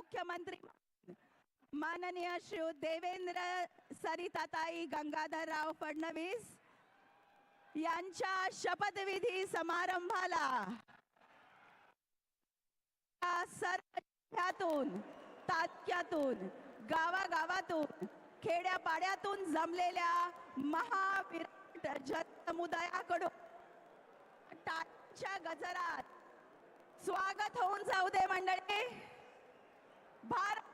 मुख्यमंत्री माननीय श्री देवेंद्र सरिताताई गंगाधरराव फडणवीस यांच्या शपथविधी समारंभाला सर्व जिल्ह्यातून, तालुक्यातून, गावागावातून, खेड्यापाड्यातून जमलेल्या महाविराट जनसमुदायाकडून टाळ्यांच्या गजरात स्वागत होऊन जाऊ दे मंडळी. भारत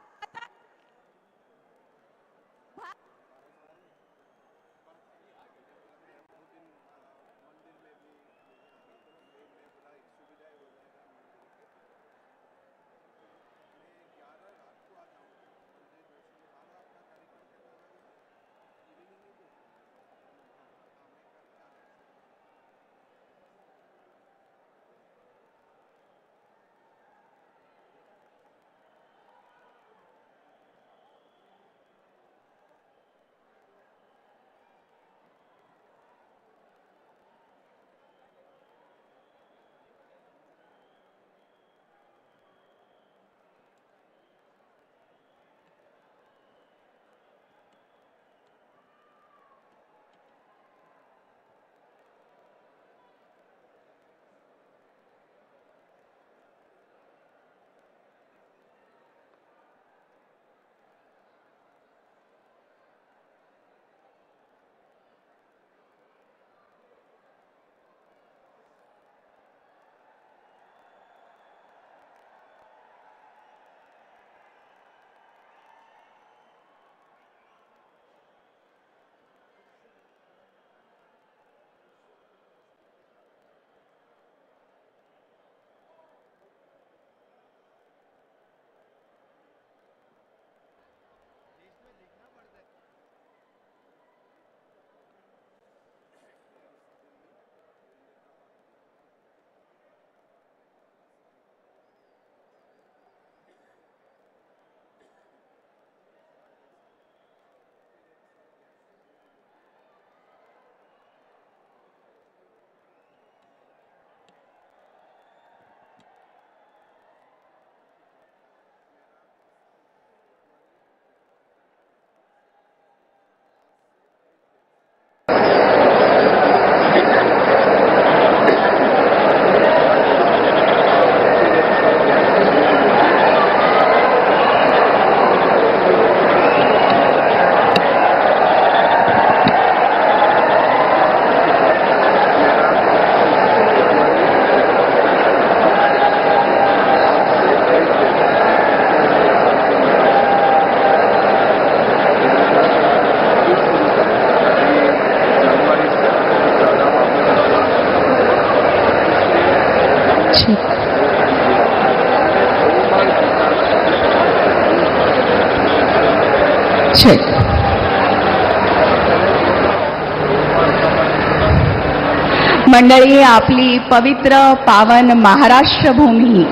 मंडळी, आपली पवित्र पावन महाराष्ट्र भूमी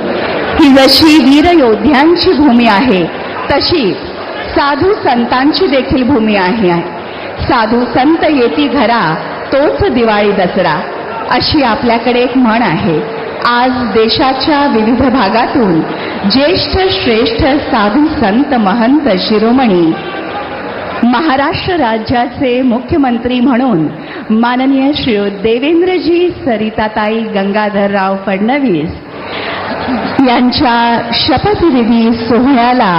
ही जशी वीर योद्ध्यांची भूमी आहे तशी साधू संतांची देखील भूमी आहे. साधू संत येती घरा तोच दिवाळी दसरा अशी आपल्याकडे एक म्हण आहे. आज देशाच्या विविध भागातून ज्येष्ठ श्रेष्ठ साधू संत महंत शिरोमणी महाराष्ट्र राज्याचे मुख्यमंत्री म्हणून माननीय श्री देवेंद्रजी सरिताताई गंगाधरराव फडणवीस यांच्या शपथविधी सोहळ्याला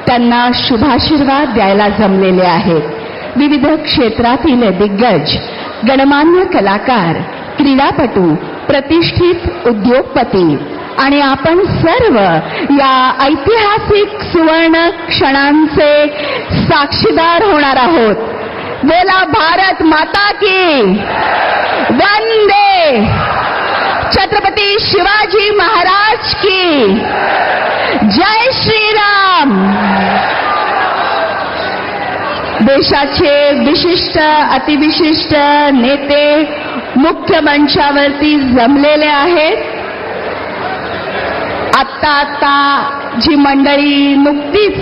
त्यांना शुभाशीर्वाद द्यायला जमलेले आहेत. विविध क्षेत्रातील दिग्गज, गणमान्य कलाकार, क्रीडापटू, प्रतिष्ठित उद्योगपती आणि आपण सर्व या ऐतिहासिक सुवर्ण क्षणांचे साक्षीदार होणार आहोत. बोला भारत माता की वंदे, छत्रपती शिवाजी महाराज की जय श्रीराम. देशाचे विशिष्ट अतिविशिष्ट नेते मुख्य मंचावरती जमलेले आहेत. आता जी मंडळी नुकतीच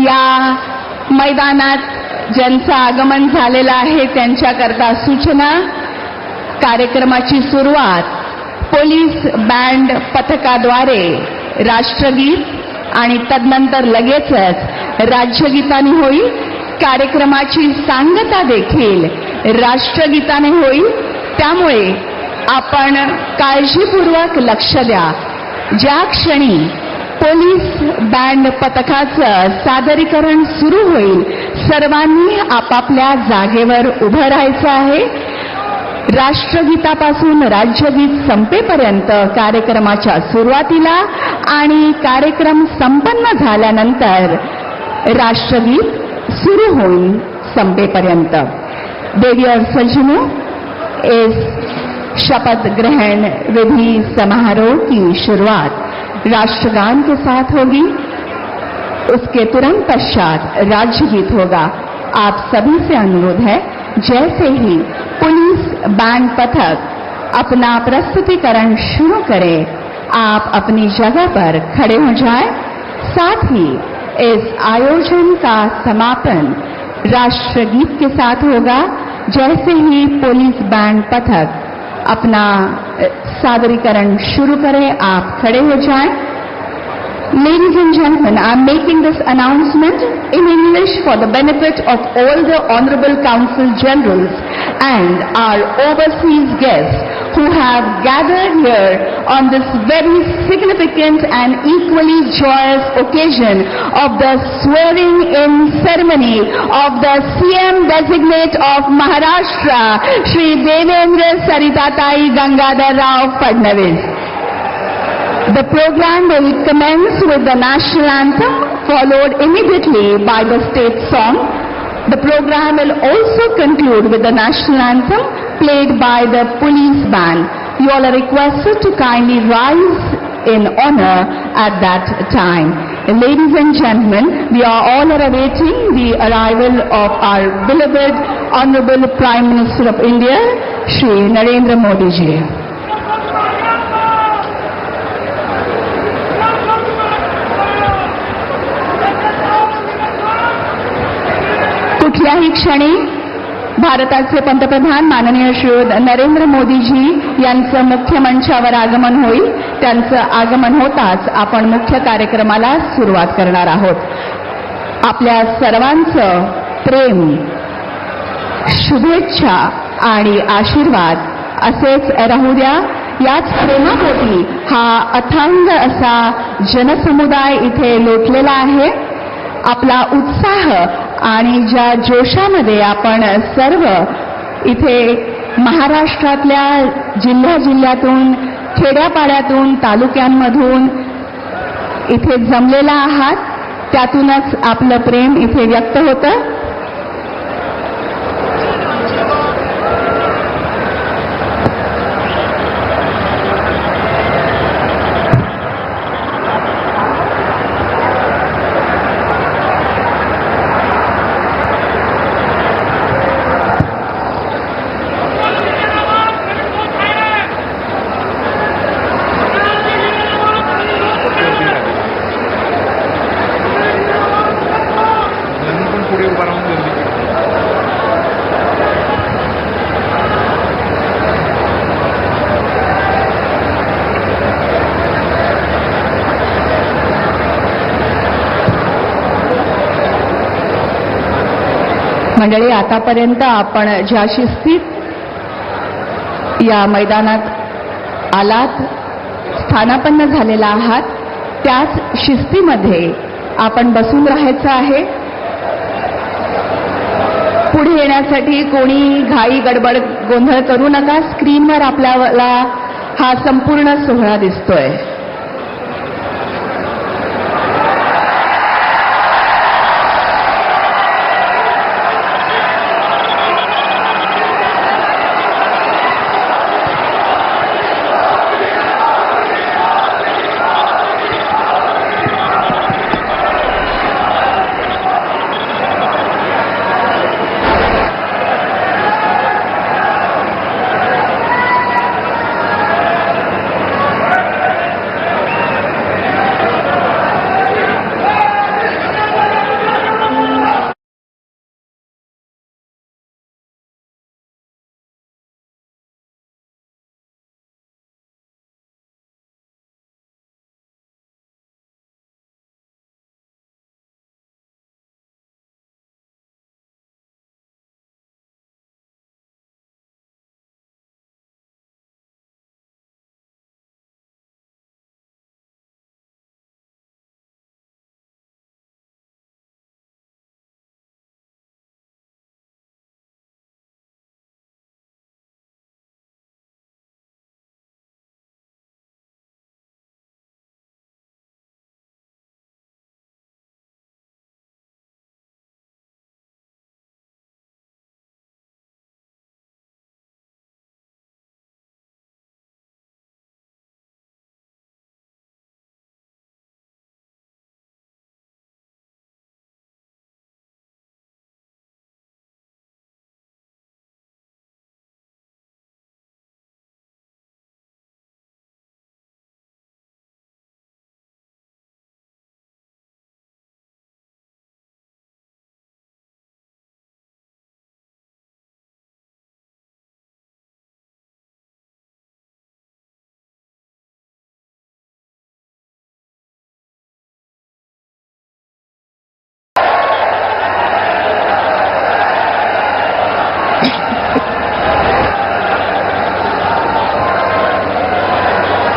या मैदानात ज्यांचं आगमन झालेलं आहे त्यांच्याकरता सूचना. कार्यक्रमाची सुरुवात पोलीस बँड पथकाद्वारे राष्ट्रगीत आणि तदनंतर लगेचच राज्यगीताने होईल. कार्यक्रमाची सांगता देखील राष्ट्रगीताने होईल. त्यामुळे आपण काळजीपूर्वक लक्ष द्या. ज्या क्षणी पोलीस बँड पथकाचं सादरीकरण सुरू होईल, सर्वांनी आपापल्या जागेवर उभं राहायचं आहे. राष्ट्रगीतापासून राज्यगीत संपेपर्यंत कार्यक्रमाच्या सुरुवातीला आणि कार्यक्रम संपन्न झाल्यानंतर राष्ट्रगीत सुरू होईल संपेपर्यंत. देवी और सज्जनों, इस शपथ ग्रहण विधि समारोह की शुरुआत राष्ट्रगान के साथ होगी. उसके तुरंत पश्चात राज्यगीत होगा. आप सभी से अनुरोध है, जैसे ही पुलिस बैंड पथक अपना प्रस्तुतिकरण शुरू करे, आप अपनी जगह पर खड़े हो जाएं. साथ ही इस आयोजन का समापन राष्ट्रगीत के साथ होगा. जैसे ही पुलिस बैंड पथक अपना सादरीकरण शुरू करें, आप खड़े हो जाएं. Ladies and gentlemen, I am making this announcement in English for the benefit of all the Honorable Consul Generals and our overseas guests who have gathered here on this very significant and equally joyous occasion of the swearing-in ceremony of the CM designate of Maharashtra, Shri Devendra Saritatai Gangadhar Rao Fadnavis. The program will commence with the national anthem, followed immediately by the state song. The program will also conclude with the national anthem played by the police band. You all are requested to kindly rise in honor at that time. Ladies and gentlemen, we are all awaiting the arrival of our beloved Honorable Prime Minister of India, Shri Narendra Modi ji. कुठल्याही क्षणी भारताचे पंतप्रधान माननीय श्री नरेंद्र मोदीजी यांचं मुख्य मंचावर आगमन होईल. त्यांचं आगमन होताच आपण मुख्य कार्यक्रमाला सुरुवात करणार आहोत. आपल्या सर्वांचं प्रेम, शुभेच्छा आणि आशीर्वाद असेच राहू द्या. याच प्रेमापोटी हा अथांग असा जनसमुदाय इथे लोटलेला आहे. आपला उत्साह आणि ज्या जोशामध्ये आपण सर्व इथे महाराष्ट्रातल्या जिल्ह्यातून, खेड्यापाड्यातून, तालुक्यांमधून इथे जमलेला आहात, त्यातूनच आपलं प्रेम इथे व्यक्त होतं. मंडळी, आतापर्यंत आपण ज्या शिस्तीत या मैदानात आलात, स्थानापन्न झालेला आहात, त्याच शिस्तीमध्ये आपण बसून राहायचं आहे. पुढे येण्यासाठी कोणी घाई गडबड गोंधळ करू नका. स्क्रीनवर आपल्याला हा संपूर्ण सोहळा दिसतोय.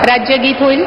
राज्यगीत होईल.